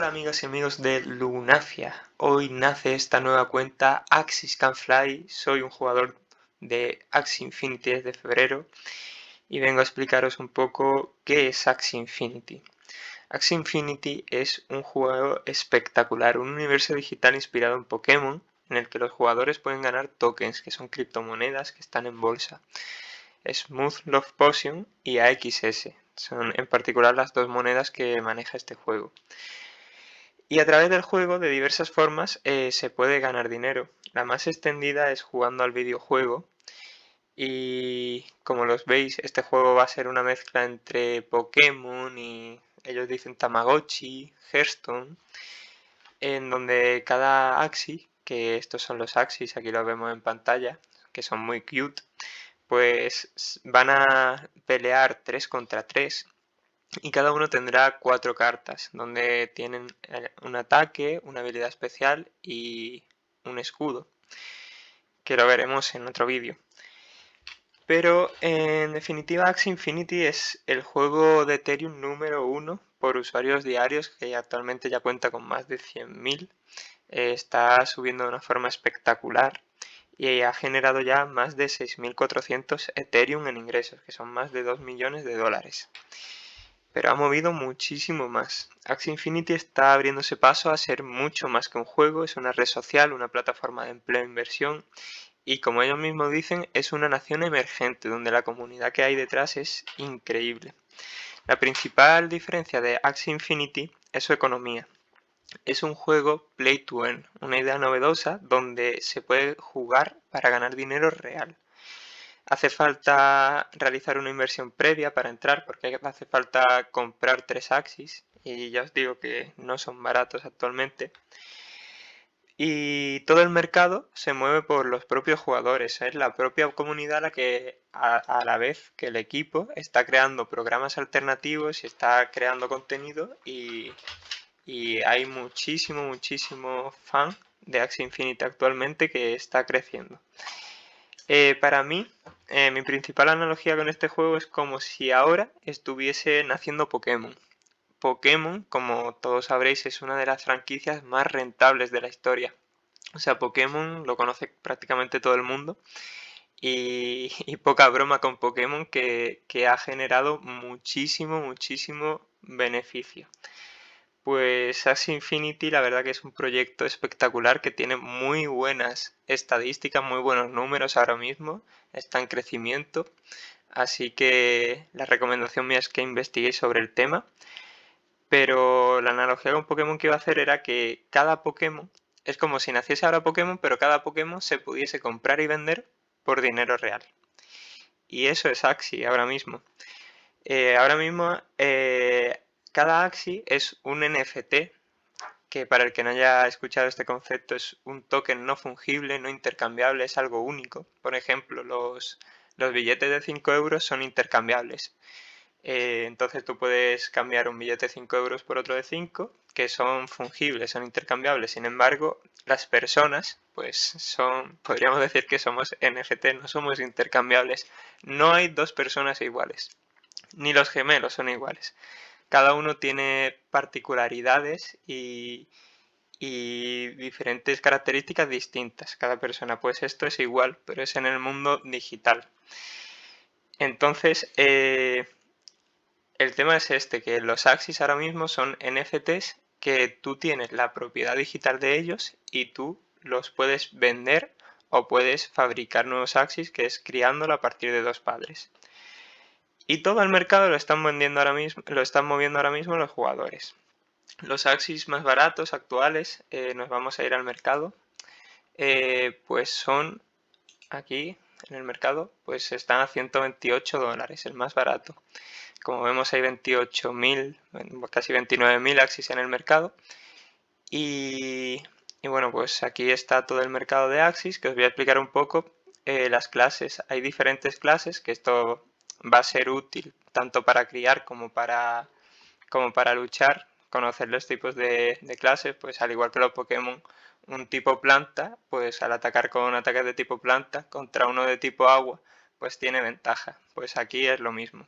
Hola amigas y amigos de Lunafia, hoy nace esta nueva cuenta Axis Can Fly, soy un jugador de Axie Infinity desde febrero y vengo a explicaros un poco qué es Axie Infinity. Axie Infinity es un juego espectacular, un universo digital inspirado en Pokémon en el que los jugadores pueden ganar tokens, que son criptomonedas que están en bolsa. Smooth Love Potion y AXS son en particular las dos monedas que maneja este juego. Y a través del juego, de diversas formas, se puede ganar dinero. La más extendida es jugando al videojuego. Y como los veis, este juego va a ser una mezcla entre Pokémon y ellos dicen Tamagotchi, Hearthstone, en donde cada Axie, que estos son los Axies, aquí los vemos en pantalla, que son muy cute, pues van a pelear 3 contra 3 y cada uno tendrá 4 cartas, donde tienen un ataque, una habilidad especial y un escudo, que lo veremos en otro vídeo. Pero en definitiva Axie Infinity es el juego de Ethereum número 1 por usuarios diarios, que actualmente ya cuenta con más de 100.000. Está subiendo de una forma espectacular y ha generado ya más de 6.400 Ethereum en ingresos, que son más de 2 millones de dólares. Pero ha movido muchísimo más. Axie Infinity está abriéndose paso a ser mucho más que un juego, es una red social, una plataforma de empleo e inversión y como ellos mismos dicen, es una nación emergente donde la comunidad que hay detrás es increíble. La principal diferencia de Axie Infinity es su economía. Es un juego play to earn, una idea novedosa donde se puede jugar para ganar dinero real. Hace falta realizar una inversión previa para entrar porque hace falta comprar 3 Axis y ya os digo que no son baratos actualmente. Y todo el mercado se mueve por los propios jugadores, es la propia comunidad la que a la vez que el equipo está creando programas alternativos y está creando contenido y hay muchísimo fan de Axie Infinity actualmente que está creciendo. Para mí, mi principal analogía con este juego es como si ahora estuviese naciendo Pokémon. Pokémon, como todos sabréis, es una de las franquicias más rentables de la historia. O sea, Pokémon lo conoce prácticamente todo el mundo y poca broma con Pokémon que ha generado muchísimo beneficio. Pues Axie Infinity la verdad que es un proyecto espectacular que tiene muy buenas estadísticas, muy buenos números ahora mismo, está en crecimiento, así que la recomendación mía es que investiguéis sobre el tema, pero la analogía con Pokémon que iba a hacer era que cada Pokémon es como si naciese ahora Pokémon, pero cada Pokémon se pudiese comprar y vender por dinero real. Y eso es Axie ahora mismo. Cada Axie es un NFT que para el que no haya escuchado este concepto es un token no fungible, no intercambiable, es algo único. Por ejemplo, los billetes de 5 euros son intercambiables. Entonces tú puedes cambiar un billete de 5 euros por otro de 5, que son fungibles, son intercambiables. Sin embargo, las personas, pues podríamos decir que somos NFT, no somos intercambiables. No hay dos personas iguales, ni los gemelos son iguales. Cada uno tiene particularidades y diferentes características distintas. Cada persona, pues esto es igual, pero es en el mundo digital. Entonces, el tema es este, que los Axis ahora mismo son NFTs que tú tienes la propiedad digital de ellos y tú los puedes vender o puedes fabricar nuevos Axis, que es criándolo a partir de dos padres. Y todo el mercado lo están vendiendo ahora mismo, lo están moviendo ahora mismo los jugadores. Los Axis más baratos actuales, nos vamos a ir al mercado, pues son aquí en el mercado, pues están a 128 dólares, el más barato. Como vemos hay 28.000, casi 29.000 Axis en el mercado. Y bueno, pues aquí está todo el mercado de Axis, que os voy a explicar un poco las clases. Hay diferentes clases, que esto va a ser útil tanto para criar como para luchar, conocer los tipos de clases, pues al igual que los Pokémon, un tipo planta, pues al atacar con ataques de tipo planta contra uno de tipo agua, pues tiene ventaja. Pues aquí es lo mismo.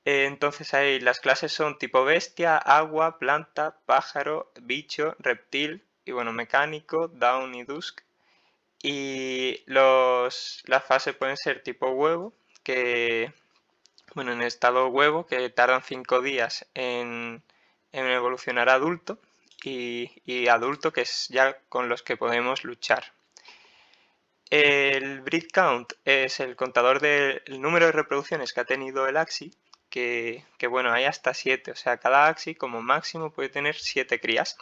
Entonces ahí las clases son tipo bestia, agua, planta, pájaro, bicho, reptil y bueno, mecánico, down y dusk. Y las fases pueden ser tipo huevo, que bueno, en estado huevo, que tardan 5 días en evolucionar a adulto, y adulto, que es ya con los que podemos luchar. El breed count es el contador del número de reproducciones que ha tenido el Axi, que bueno, hay hasta 7, o sea, cada Axi como máximo puede tener 7 crías.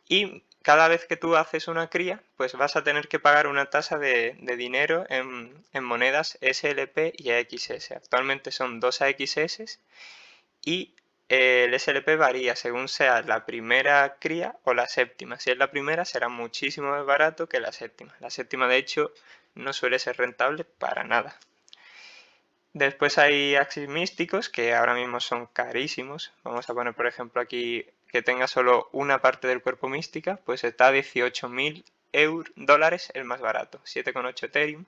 Y cada vez que tú haces una cría, pues vas a tener que pagar una tasa de dinero en monedas SLP y AXS. Actualmente son 2 AXS y el SLP varía según sea la primera cría o la séptima. Si es la primera será muchísimo más barato que la séptima. La séptima de hecho no suele ser rentable para nada. Después hay Axis místicos que ahora mismo son carísimos. Vamos a poner por ejemplo aquí que tenga solo una parte del cuerpo mística, pues está a 18.000 dólares el más barato, 7,8 Ethereum.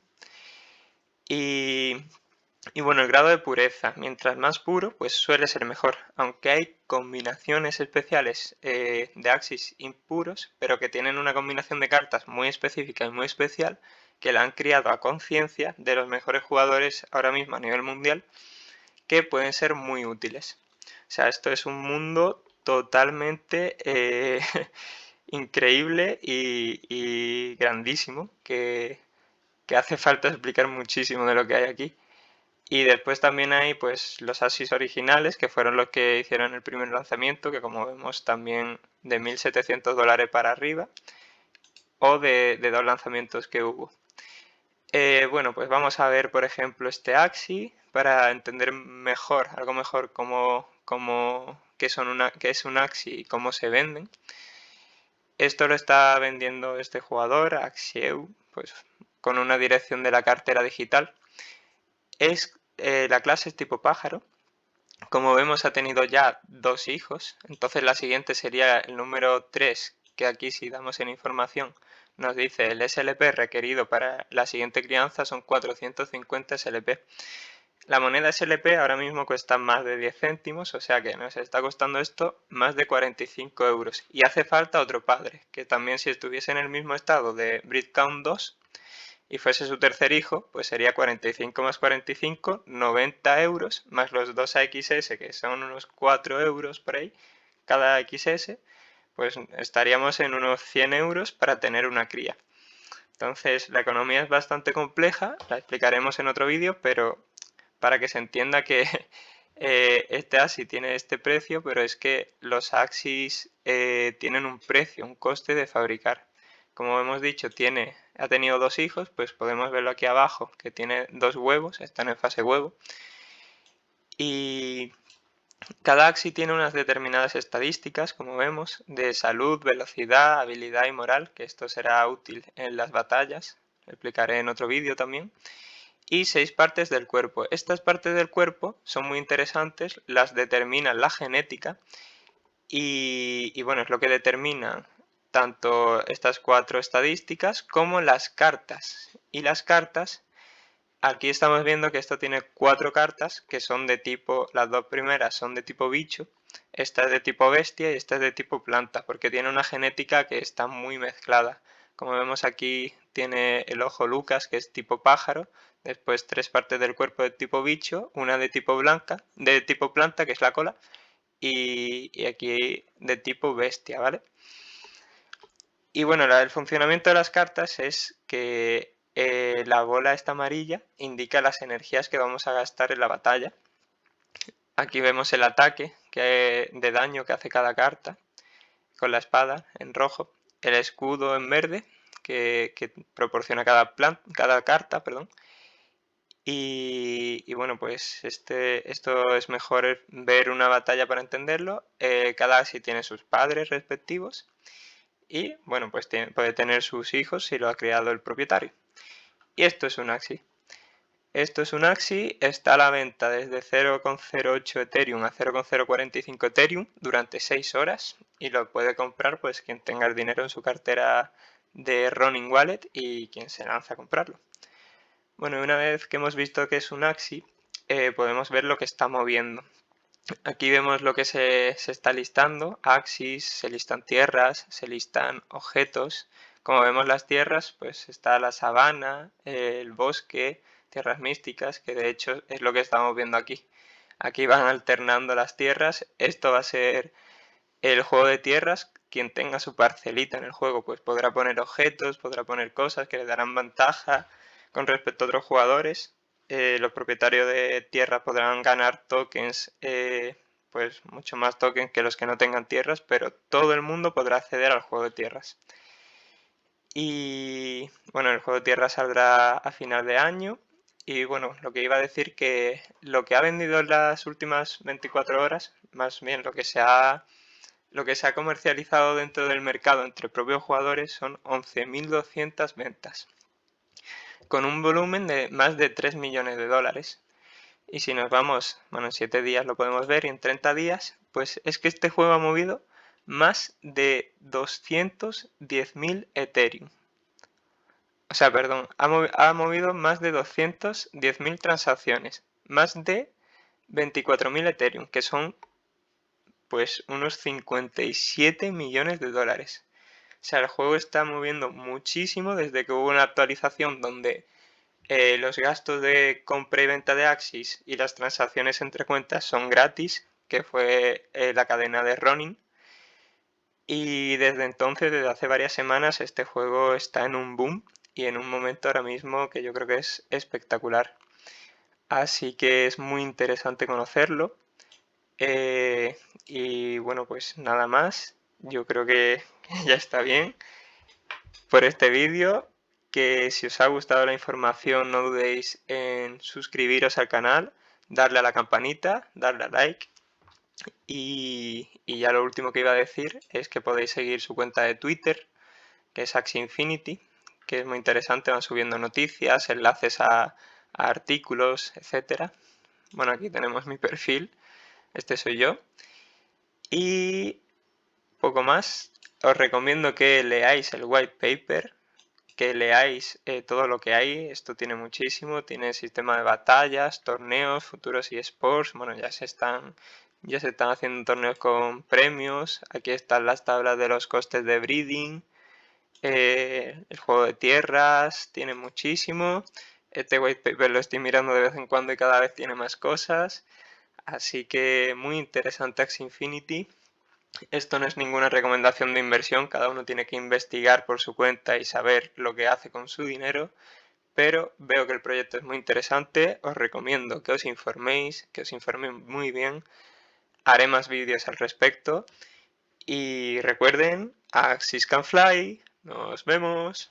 Y bueno, el grado de pureza, mientras más puro, pues suele ser mejor, aunque hay combinaciones especiales de Axis impuros, pero que tienen una combinación de cartas muy específica y muy especial, que la han criado a conciencia de los mejores jugadores ahora mismo a nivel mundial, que pueden ser muy útiles. O sea, esto es un mundo totalmente increíble y grandísimo, que hace falta explicar muchísimo de lo que hay aquí. Y después también hay pues los Axis originales, que fueron los que hicieron el primer lanzamiento, que como vemos también de 1.700 dólares para arriba, o de 2 lanzamientos que hubo. Bueno, pues vamos a ver por ejemplo este Axi para entender mejor, algo mejor qué es un Axi y cómo se venden. Esto lo está vendiendo este jugador, Axieu, pues con una dirección de la cartera digital. La clase es tipo pájaro. Como vemos ha tenido ya 2 hijos, entonces la siguiente sería el número 3, que aquí si damos en información nos dice el SLP requerido para la siguiente crianza son 450 SLP. La moneda SLP ahora mismo cuesta más de 10 céntimos, o sea que nos está costando esto más de 45 euros. Y hace falta otro padre, que también si estuviese en el mismo estado de Breed Count 2, y fuese su tercer hijo, pues sería 45 más 45, 90 euros, más los 2 AXS, que son unos 4 euros por ahí, cada XS, pues estaríamos en unos 100 euros para tener una cría. Entonces, la economía es bastante compleja, la explicaremos en otro vídeo, pero para que se entienda que este Axis tiene este precio, pero es que los Axis tienen un precio, un coste de fabricar. Como hemos dicho, ha tenido 2 hijos, pues podemos verlo aquí abajo, que tiene 2 huevos, están en fase huevo. Y cada Axis tiene unas determinadas estadísticas, como vemos, de salud, velocidad, habilidad y moral, que esto será útil en las batallas, lo explicaré en otro vídeo también. Y 6 partes del cuerpo. Estas partes del cuerpo son muy interesantes, las determina la genética y bueno, es lo que determina tanto estas 4 estadísticas como las cartas. Y las cartas, aquí estamos viendo que esto tiene 4 cartas que son de tipo, las 2 primeras son de tipo bicho, esta es de tipo bestia y esta es de tipo planta, porque tiene una genética que está muy mezclada. Como vemos aquí tiene el ojo Lucas, que es tipo pájaro, después 3 partes del cuerpo de tipo bicho, una de tipo planta, que es la cola, y aquí de tipo bestia, ¿vale? Y bueno, el funcionamiento de las cartas es que la bola esta amarilla indica las energías que vamos a gastar en la batalla. Aquí vemos el ataque de daño que hace cada carta con la espada en rojo, el escudo en verde que proporciona cada carta, perdón. Y bueno, pues esto es mejor ver una batalla para entenderlo. Cada Axi tiene sus padres respectivos y bueno, pues puede tener sus hijos si lo ha creado el propietario. Y esto es un Axi. Esto es un Axi, está a la venta desde 0,08 Ethereum a 0,045 Ethereum durante 6 horas y lo puede comprar pues quien tenga el dinero en su cartera de Ronin Wallet y quien se lanza a comprarlo. Bueno, una vez que hemos visto que es un Axi, podemos ver lo que está moviendo. Aquí vemos lo que se está listando, Axis, se listan tierras, se listan objetos. Como vemos las tierras, pues está la sabana, el bosque, tierras místicas, que de hecho es lo que estamos viendo aquí. Aquí van alternando las tierras, esto va a ser el juego de tierras. Quien tenga su parcelita en el juego pues podrá poner objetos, podrá poner cosas que le darán ventaja con respecto a otros jugadores. Los propietarios de tierras podrán ganar tokens, pues mucho más tokens que los que no tengan tierras, pero todo el mundo podrá acceder al juego de tierras. Y bueno, el juego de tierras saldrá a final de año. Y bueno, lo que iba a decir que lo que ha vendido en las últimas 24 horas, más bien lo que se ha comercializado dentro del mercado entre propios jugadores son 11.200 ventas, con un volumen de más de 3 millones de dólares. Y si nos vamos, bueno, en 7 días lo podemos ver y en 30 días, pues es que este juego ha movido más de 210.000 Ethereum. O sea, perdón, ha movido más de 210.000 transacciones, más de 24.000 Ethereum, que son pues unos 57 millones de dólares. O sea, el juego está moviendo muchísimo desde que hubo una actualización donde los gastos de compra y venta de Axis y las transacciones entre cuentas son gratis, que fue la cadena de Ronin. Y desde entonces, desde hace varias semanas, este juego está en un boom y en un momento ahora mismo que yo creo que es espectacular. Así que es muy interesante conocerlo. Y bueno, pues nada más. Yo creo que ya está bien por este vídeo. Que si os ha gustado la información no dudéis en suscribiros al canal, darle a la campanita, darle a like. Y ya lo último que iba a decir es que podéis seguir su cuenta de Twitter, que es Axie Infinity, que es muy interesante, van subiendo noticias, enlaces a artículos, etcétera. Bueno, aquí tenemos mi perfil, este soy yo. Y poco más, os recomiendo que leáis el white paper, que leáis todo lo que hay, esto tiene muchísimo, tiene sistema de batallas, torneos, futuros eSports, bueno, ya se están haciendo torneos con premios, aquí están las tablas de los costes de breeding, el juego de tierras, tiene muchísimo, este white paper lo estoy mirando de vez en cuando y cada vez tiene más cosas, así que muy interesante Axie Infinity. Esto no es ninguna recomendación de inversión, cada uno tiene que investigar por su cuenta y saber lo que hace con su dinero, pero veo que el proyecto es muy interesante, os recomiendo que os informéis, que os informéis muy bien, haré más vídeos al respecto y recuerden, Axis can fly, nos vemos.